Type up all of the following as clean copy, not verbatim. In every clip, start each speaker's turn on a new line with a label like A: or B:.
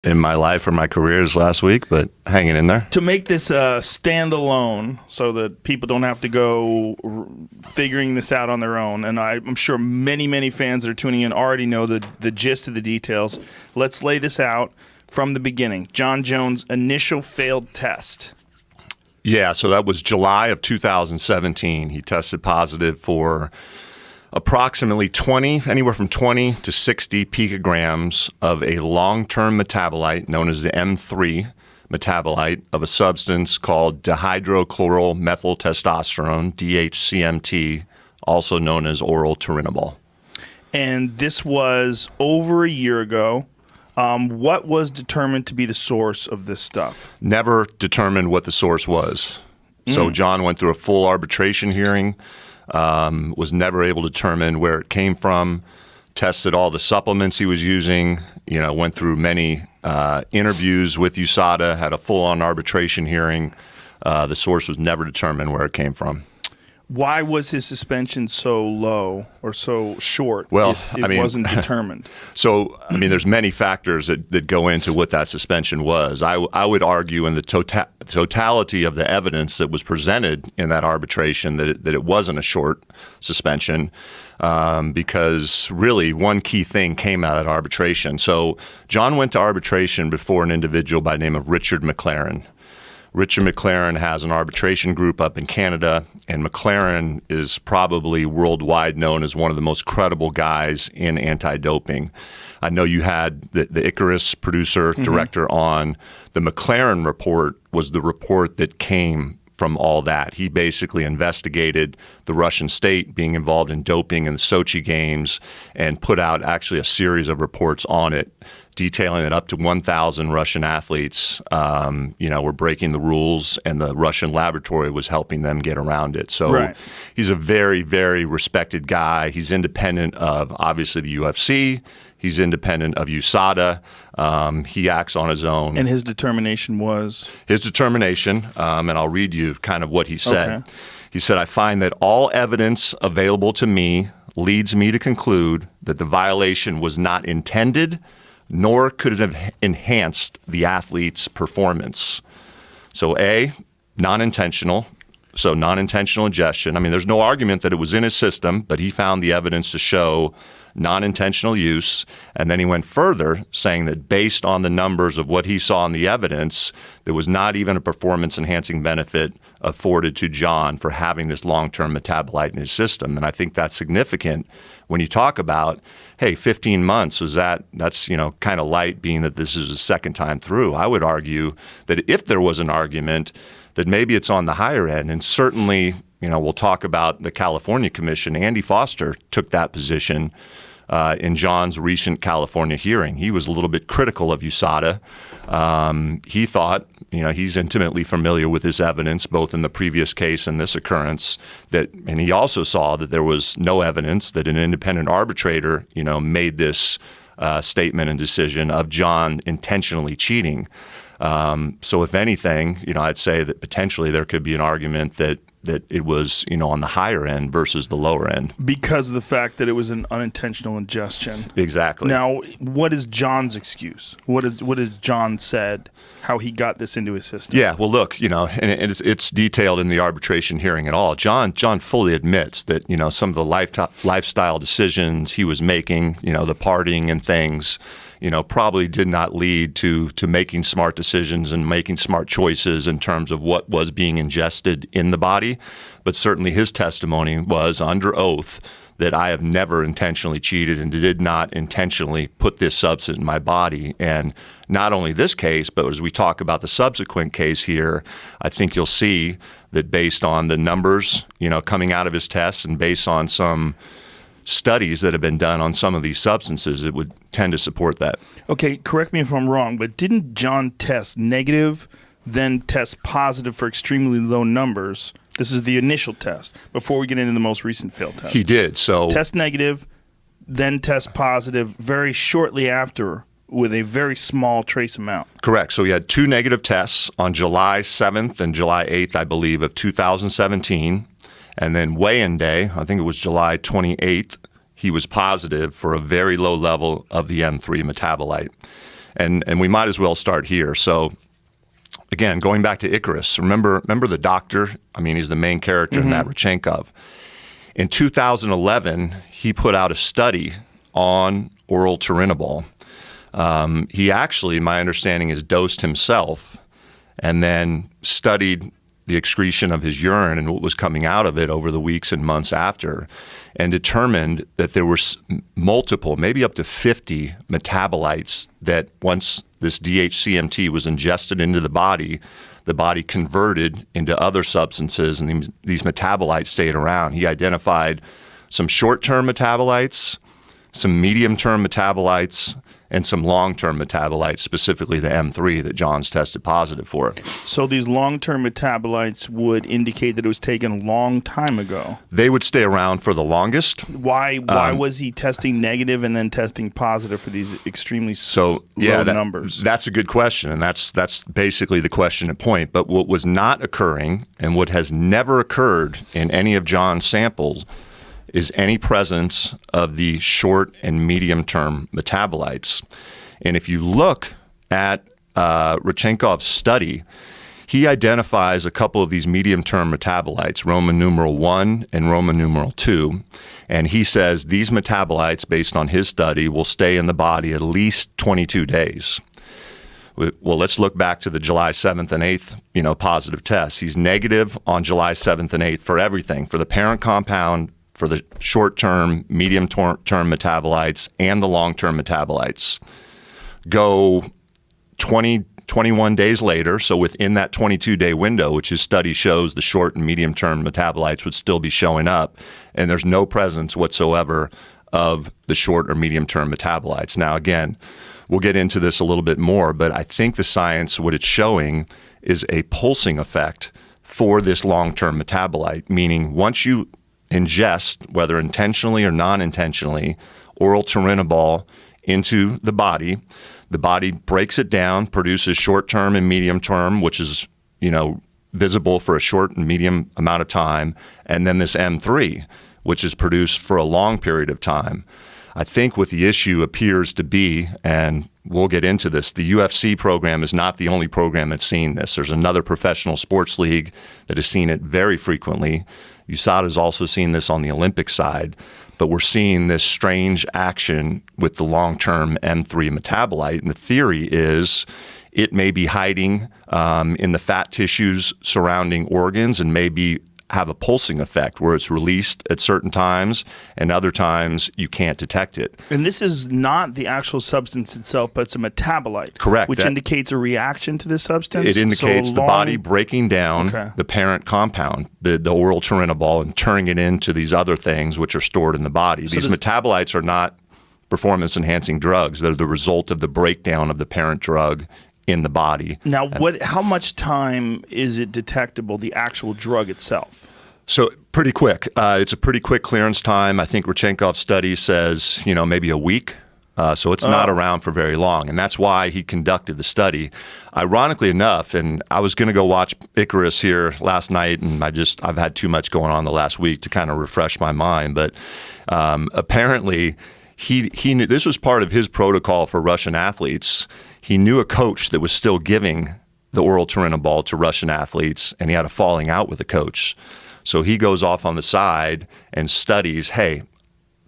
A: in my life or my careers last week, but hanging in there.
B: To make this standalone so that people don't have to go figuring this out on their own, and I'm sure many, many fans that are tuning in already know the gist of the details. Let's lay this out from the beginning. Jon Jones' initial failed test.
A: Yeah, so that was July of 2017. He tested positive for approximately anywhere from 20 to 60 picograms of a long-term metabolite known as the M3 metabolite of a substance called dihydrochloromethyltestosterone, DHCMT, also known as oral turinabol.
B: And this was over a year ago. What was determined to be the source of this stuff?
A: Never determined what the source was. So Jon went through a full arbitration hearing, was never able to determine where it came from, tested all the supplements he was using, went through many interviews with USADA, had a full-on arbitration hearing. The source was never determined where it came from.
B: Why was his suspension so low or so short?
A: Well,
B: it wasn't determined.
A: So, there's many factors that go into what that suspension was. I would argue in the totality of the evidence that was presented in that arbitration that it wasn't a short suspension because really one key thing came out of arbitration. So Jon went to arbitration before an individual by the name of Richard McLaren. Richard McLaren has an arbitration group up in Canada, and McLaren is probably worldwide known as one of the most credible guys in anti-doping. I know you had the Icarus producer, director on. The McLaren report was the report that came from all that. He basically investigated the Russian state being involved in doping in the Sochi Games and put out actually a series of reports on it, detailing that up to 1,000 Russian athletes, were breaking the rules, and the Russian laboratory was helping them get around it. So He's a very, very respected guy. He's independent of, obviously, the UFC. He's independent of USADA. He acts on his own.
B: And his determination was?
A: His determination, and I'll read you kind of what he said.
B: Okay.
A: He said, "I find that all evidence available to me leads me to conclude that the violation was not intended, nor could it have enhanced the athlete's performance." So A, non-intentional. So non-intentional ingestion. There's no argument that it was in his system, but he found the evidence to show non-intentional use. And then he went further, saying that based on the numbers of what he saw in the evidence, there was not even a performance-enhancing benefit afforded to Jon for having this long-term metabolite in his system. And I think that's significant when you talk about, hey, 15 months, that's kind of light, being that this is a second time through. I would argue that if there was an argument, that maybe it's on the higher end. And certainly, we'll talk about the California Commission. Andy Foster took that position in Jon's recent California hearing. He was a little bit critical of USADA. He thought, he's intimately familiar with this evidence, both in the previous case and this occurrence, and he also saw that there was no evidence that an independent arbitrator, made this statement and decision of Jon intentionally cheating. So if anything, I'd say that potentially there could be an argument that it was, on the higher end versus the lower end.
B: Because of the fact that it was an unintentional ingestion.
A: Exactly.
B: Now, what is Jon's excuse? What is Jon said, how he got this into his system? Yeah,
A: well, look, and it's detailed in the arbitration hearing at all. Jon fully admits that, some of the lifestyle decisions he was making, the partying and things, probably did not lead to making smart decisions and making smart choices in terms of what was being ingested in the body. But certainly his testimony was under oath that I have never intentionally cheated and did not intentionally put this substance in my body. And not only this case, but as we talk about the subsequent case here, I think you'll see that based on the numbers, coming out of his tests and based on some studies that have been done on some of these substances, it would tend to support that.
B: Okay, correct me if I'm wrong, but didn't Jon test negative, then test positive for extremely low numbers? This is the initial test before we get into the most recent failed test.
A: He did. So
B: test negative, then test positive very shortly after with a very small trace amount.
A: Correct. So he had two negative tests on July 7th and July 8th, I believe, of 2017. And then weigh-in day, I think it was July 28th, he was positive for a very low level of the M3 metabolite. And we might as well start here. So again, going back to Icarus, remember the doctor? I mean, he's the main character in that, Rodchenkov. In 2011, he put out a study on oral turinabol. He actually, my understanding is, dosed himself and then studied the excretion of his urine and what was coming out of it over the weeks and months after, and determined that there were multiple, maybe up to 50 metabolites that once this DHCMT was ingested into the body converted into other substances, and these metabolites stayed around. He identified some short-term metabolites, some medium-term metabolites, and some long-term metabolites, specifically the M3 that John's tested positive for.
B: So these long-term metabolites would indicate that it was taken a long time ago.
A: They would stay around for the longest.
B: Why was he testing negative and then testing positive for these extremely low numbers?
A: That's a good question, and that's basically the question at point. But what was not occurring, and what has never occurred in any of John's samples, is any presence of the short and medium-term metabolites. And if you look at Rodchenkov's study, he identifies a couple of these medium-term metabolites, Roman numeral 1 and Roman numeral 2, and he says these metabolites, based on his study, will stay in the body at least 22 days. Well, let's look back to the July 7th and 8th, positive tests. He's negative on July 7th and 8th for everything, for the parent compound, for the short-term, medium-term metabolites, and the long-term metabolites. Go 21 days later, so within that 22-day window, which his study shows the short and medium-term metabolites would still be showing up, and there's no presence whatsoever of the short or medium-term metabolites. Now, again, we'll get into this a little bit more, but I think the science, what it's showing, is a pulsing effect for this long-term metabolite, meaning once you ingest, whether intentionally or non-intentionally, oral turinabol into the body breaks it down, produces short-term and medium-term, which is, visible for a short and medium amount of time, and then this M3, which is produced for a long period of time. I think what the issue appears to be, and we'll get into this, the UFC program is not the only program that's seen this. There's another professional sports league that has seen it very frequently. USADA has also seen this on the Olympic side, but we're seeing this strange action with the long-term M3 metabolite. And the theory is it may be hiding in the fat tissues surrounding organs and maybe have a pulsing effect where it's released at certain times and other times you can't detect it.
B: And this is not the actual substance itself, but it's a metabolite.
A: Correct.
B: Which indicates a reaction to this substance?
A: It indicates the body breaking down the parent compound, the oral turinabol, and turning it into these other things which are stored in the body. So these metabolites are not performance-enhancing drugs. They're the result of the breakdown of the parent drug in the body.
B: Now, how much time is it detectable, the actual drug itself?
A: So pretty quick. It's a pretty quick clearance time. I think Rodchenkov's study says, maybe a week. So it's not around for very long. And that's why he conducted the study. Ironically enough, and I was going to go watch Icarus here last night, and I've had too much going on the last week to kind of refresh my mind. But apparently he knew this was part of his protocol for Russian athletes. He knew a coach that was still giving the oral turinabol to Russian athletes, and he had a falling out with the coach. So he goes off on the side and studies, hey,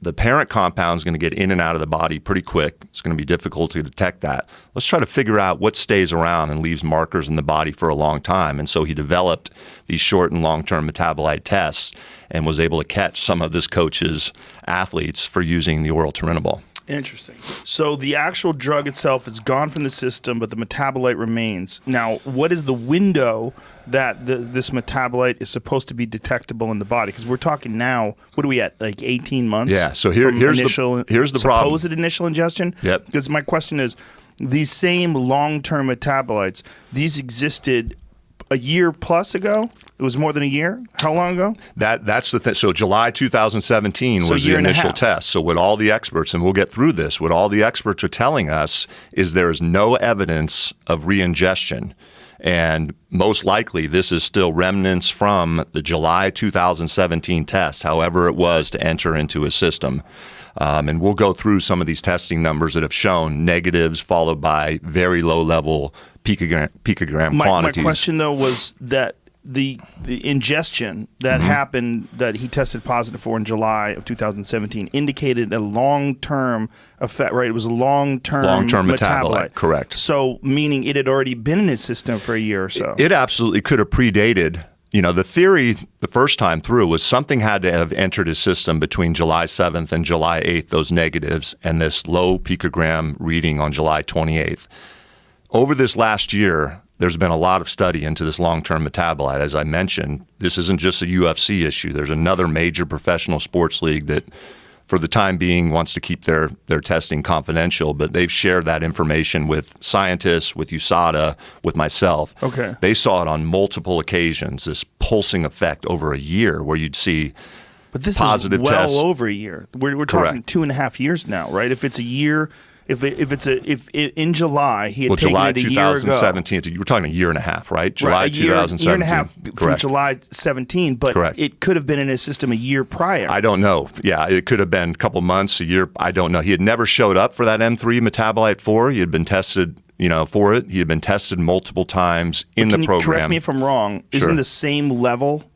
A: the parent compound is going to get in and out of the body pretty quick. It's going to be difficult to detect that. Let's try to figure out what stays around and leaves markers in the body for a long time. And so he developed these short and long-term metabolite tests and was able to catch some of this coach's athletes for using the oral turinabol.
B: Interesting. So the actual drug itself is gone from the system, but the metabolite remains. Now, what is the window that this metabolite is supposed to be detectable in the body? Because we're talking now, what are we at, like 18 months?
A: Yeah, so here's the problem.
B: Supposed initial ingestion?
A: Yep.
B: Because my question is, these same long-term metabolites, these existed a year plus ago? It was more than a year? How long ago?
A: That's the thing. So July 2017 was the initial test. So what all the experts, and we'll get through this, what all the experts are telling us is there is no evidence of re-ingestion. And most likely this is still remnants from the July 2017 test, however it was to enter into his system. And we'll go through some of these testing numbers that have shown negatives followed by very low level picogram quantities.
B: My question, though, was that the ingestion that happened that he tested positive for in July of 2017 indicated a long-term effect, right? It was a long-term metabolite.
A: Correct.
B: So meaning it had already been in his system for a year or so.
A: It absolutely could have predated. The theory the first time through was something had to have entered his system between July 7th and July 8th, those negatives, and this low picogram reading on July 28th. Over this last year, there's been a lot of study into this long-term metabolite. As I mentioned, this isn't just a UFC issue. There's another major professional sports league that, for the time being, wants to keep their testing confidential, but they've shared that information with scientists, with USADA, with myself.
B: Okay.
A: They saw it on multiple occasions, this pulsing effect over a year where you'd see
B: but this
A: positive
B: is well
A: tests.
B: over a year. We're talking 2.5 years now, right? If it's a year... If in July he had taken
A: July
B: it a
A: 2017,
B: year ago,
A: we're talking a year and a half, right? July
B: a year
A: 2017.
B: Year and a half from
A: Correct.
B: July 17, but
A: Correct.
B: It could have been in his system a year prior.
A: I don't know. Yeah, it could have been a couple months, a year. I don't know. He had never showed up for that M3 metabolite 4. He had been tested, for it. He had been tested multiple times in the program.
B: Correct me if I'm wrong.
A: Sure.
B: Isn't the same level?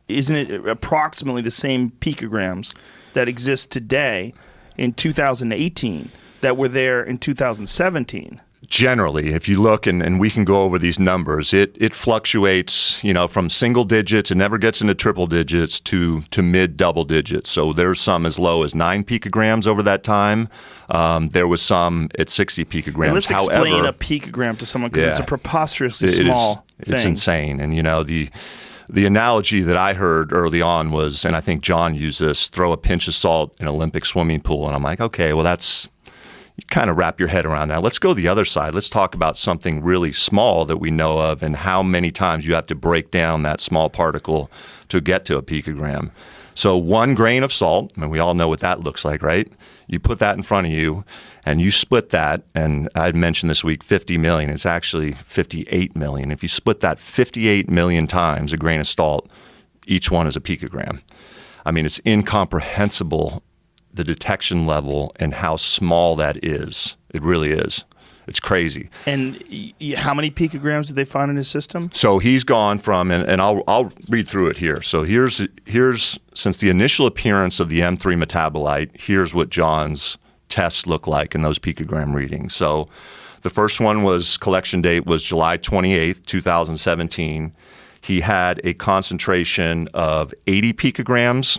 B: Isn't it approximately the same picograms that exist today in 2018? That were there in 2017.
A: Generally, if you look, and we can go over these numbers, it fluctuates, from single digits, it never gets into triple digits to mid double digits. So there's some as low as 9 picograms over that time. There was some at 60 picograms.
B: And let's explain a picogram to someone because it's a preposterously small thing.
A: It's insane. And, the analogy that I heard early on was, and I think John used this, throw a pinch of salt in an Olympic swimming pool. And I'm like, okay, well, you kind of wrap your head around that. Let's go the other side. Let's talk about something really small that we know of and how many times you have to break down that small particle to get to a picogram. So 1 grain of salt, and we all know what that looks like, right? You put that in front of you and you split that, and I'd mentioned this week 50 million. It's actually 58 million. If you split that 58 million times, a grain of salt, each one is a picogram. I mean, it's incomprehensible, the detection level and how small that is. It really is. It's crazy.
B: And how many picograms did they find in his system?
A: So he's gone from, and I'll read through it here. So here's since the initial appearance of the M3 metabolite, here's what John's tests look like in those picogram readings. So the first one collection date was July 28th, 2017. He had a concentration of 80 picograms.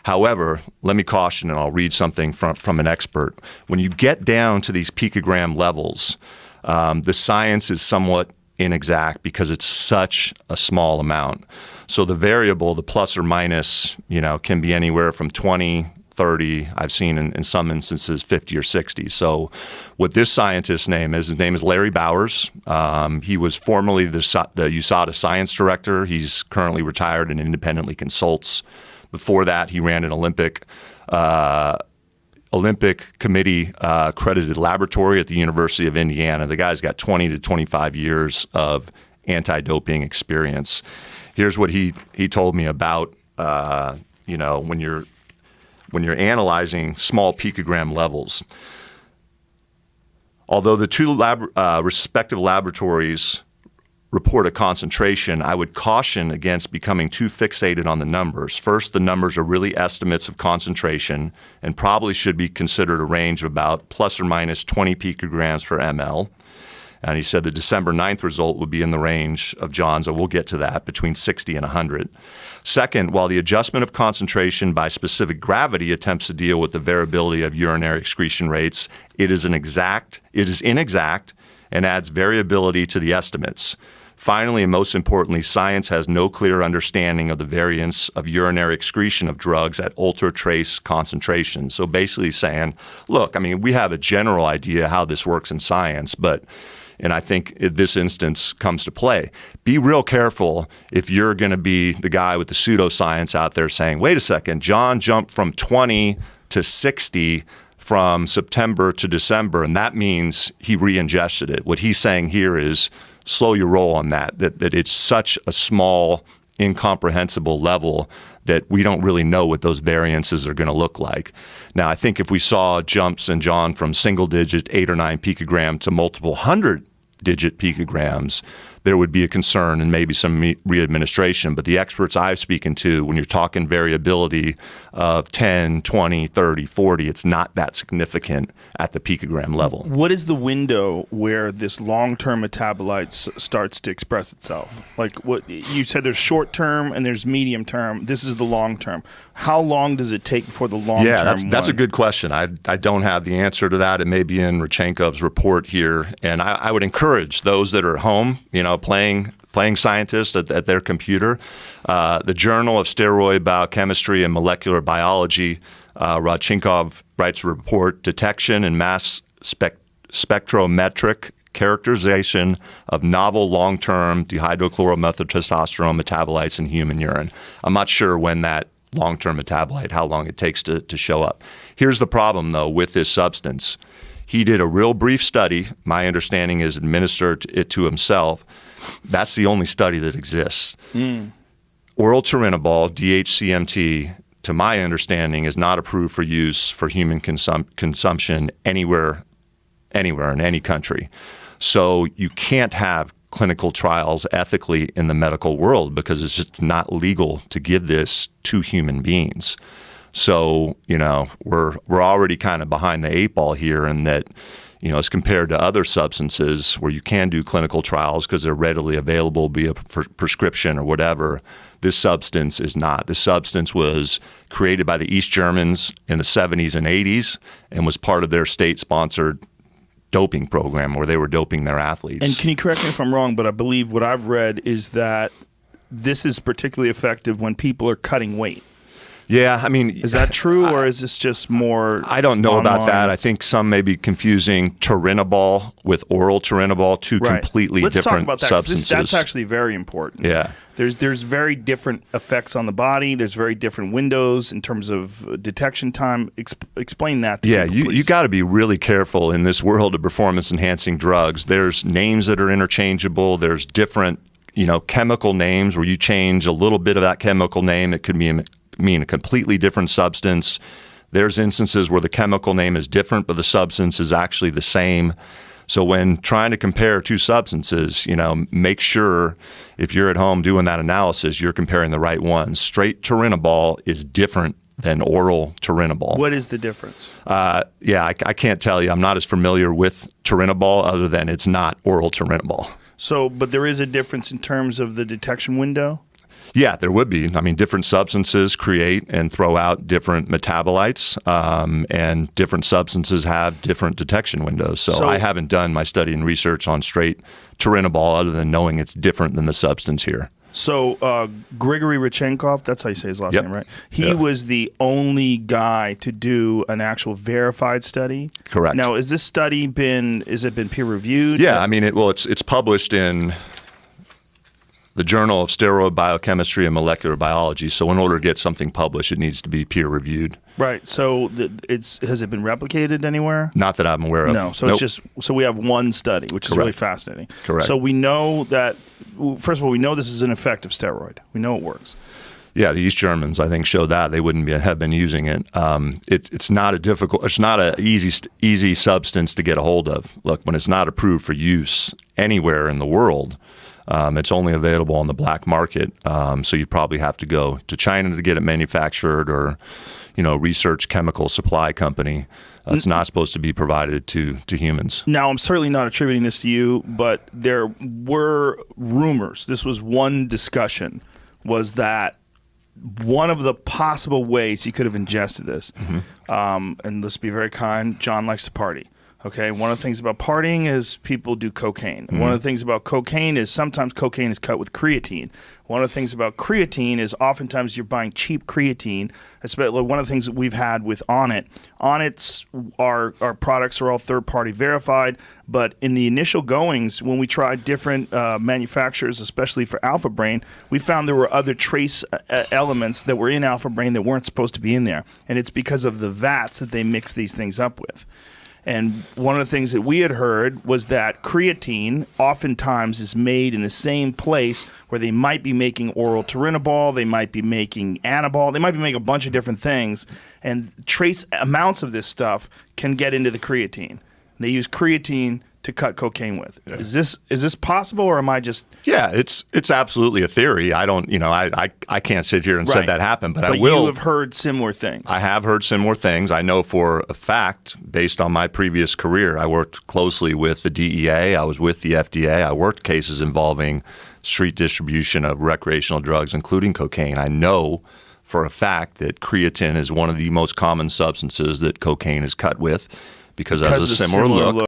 A: However, let me caution, and I'll read something from an expert. When you get down to these picogram levels, the science is somewhat inexact because it's such a small amount. So the variable, the plus or minus, can be anywhere from 20, 30, I've seen in some instances 50 or 60. So what this scientist's name is, his name is Larry Bowers. He was formerly the USADA science director. He's currently retired and independently consults. Before that, he ran an Olympic committee accredited laboratory at the University of Indiana. The guy's got 20 to 25 years of anti-doping experience. Here's what he told me about when you're analyzing small picogram levels. Although the two respective laboratories report a concentration, I would caution against becoming too fixated on the numbers. First, the numbers are really estimates of concentration and probably should be considered a range of about plus or minus 20 picograms per ml. And he said the December 9th result would be in the range of John's, and we'll get to that, between 60 and 100. Second, while the adjustment of concentration by specific gravity attempts to deal with the variability of urinary excretion rates, it is inexact and adds variability to the estimates. Finally, and most importantly, science has no clear understanding of the variance of urinary excretion of drugs at ultra-trace concentrations. So basically saying, look, I mean, we have a general idea how this works in science, but And I think this instance comes to play. Be real careful if you're going to be the guy with the pseudoscience out there saying, wait a second, Jon jumped from 20 to 60 from September to December, and that means he re-ingested it. What he's saying here is slow your roll on that it's such a small, incomprehensible level that we don't really know what those variances are going to look like. Now, I think if we saw jumps in Jon from single-digit 8 or 9 picogram to multiple hundred-digit picograms, there would be a concern and maybe some re-administration. But the experts I've spoken to, when you're talking variability of 10, 20, 30, 40, it's not that significant at the picogram level.
B: What is the window where this long-term metabolites starts to express itself? Like what you said, there's short-term and there's medium-term. This is the long-term. How long does it take before the long-term?
A: Yeah, that's a good question. I don't have the answer to that. It may be in Rodchenkov's report here. And I would encourage those that are at home, playing scientists at their computer. The Journal of Steroid Biochemistry and Molecular Biology, Rodchenkov writes a report, Detection and Mass Spectrometric Characterization of Novel Long-Term Dihydrochloromethyltestosterone Metabolites in Human Urine. I'm not sure when that long-term metabolite, how long it takes to show up. Here's the problem, though, with this substance. He did a real brief study. My understanding is administered it to himself. That's the only study that exists. Oral turinabol, DHCMT, to my understanding, is not approved for use for human consumption anywhere in any country. So you can't have clinical trials ethically in the medical world because it's just not legal to give this to human beings. So, we're already kind of behind the 8 ball here in that, as compared to other substances where you can do clinical trials because they're readily available via prescription or whatever, this substance is not. This substance was created by the East Germans in the 70s and 80s and was part of their state-sponsored doping program where they were doping their athletes.
B: And can you correct me if I'm wrong, but I believe what I've read is that this is particularly effective when people are cutting weight.
A: Yeah, I mean...
B: Is that true, or is this just more...
A: I don't know about that. I think some may be confusing turinabol with oral turinabol, two completely different
B: talk about that,
A: substances.
B: That's actually very important.
A: Yeah.
B: There's very different effects on the body. There's very different windows in terms of detection time. Explain that to me, please.
A: You got to be really careful in this world of performance-enhancing drugs. There's names that are interchangeable. There's different, chemical names where you change a little bit of that chemical name. It could mean a completely different substance. There's instances where the chemical name is different, but the substance is actually the same. So when trying to compare two substances, make sure if you're at home doing that analysis, you're comparing the right ones. Straight turinabol is different than oral turinabol.
B: What is the difference?
A: I can't tell you. I'm not as familiar with turinabol other than it's not oral turinabol.
B: So, but there is a difference in terms of the detection window?
A: Yeah, there would be. I mean, different substances create and throw out different metabolites, and different substances have different detection windows. So I haven't done my study and research on straight turinabol other than knowing it's different than the substance here.
B: So Grigory Rodchenkov, that's how you say his last name, right? He was the only guy to do an actual verified study.
A: Correct.
B: Now, has this study been peer reviewed?
A: Yeah, I mean, it's published in the Journal of Steroid Biochemistry and Molecular Biology. So in order to get something published, it needs to be peer reviewed.
B: Right. So has it been replicated anywhere?
A: Not that I'm aware of.
B: No. So it's so we have one study, which is really fascinating.
A: Correct.
B: So we know that, first of all, we know this is an effective steroid. We know it works.
A: Yeah, the East Germans, I think, showed that they wouldn't have been using it. It's not an easy substance to get a hold of. Look, when it's not approved for use anywhere in the world, it's only available on the black market. So you'd probably have to go to China to get it manufactured, or research chemical supply company. It's not supposed to be provided to humans.
B: Now, I'm certainly not attributing this to you, but there were rumors. This was one discussion, was that one of the possible ways he could have ingested this, and let's be very kind, Jon likes to party. Okay, one of the things about partying is people do cocaine. One of the things about cocaine is sometimes cocaine is cut with creatine. One of the things about creatine is oftentimes you're buying cheap creatine. Especially one of the things that we've had with Onnit's, our products are all third-party verified, but in the initial goings, when we tried different manufacturers, especially for Alpha Brain, we found there were other trace elements that were in Alpha Brain that weren't supposed to be in there. And it's because of the vats that they mix these things up with. And one of the things that we had heard was that creatine oftentimes is made in the same place where they might be making oral turinabol, they might be making anabol, they might be making a bunch of different things, and trace amounts of this stuff can get into the creatine. They use creatine to cut cocaine with. Yeah. Is this possible, or am I just? Yeah,
A: it's absolutely a theory. I don't, I can't sit here and say that happened, but I will.
B: You have heard similar things.
A: I have heard similar things. I know for a fact, based on my previous career, I worked closely with the DEA. I was with the FDA. I worked cases involving street distribution of recreational drugs, including cocaine. I know for a fact that creatine is one of the most common substances that cocaine is cut with because it has a similar look.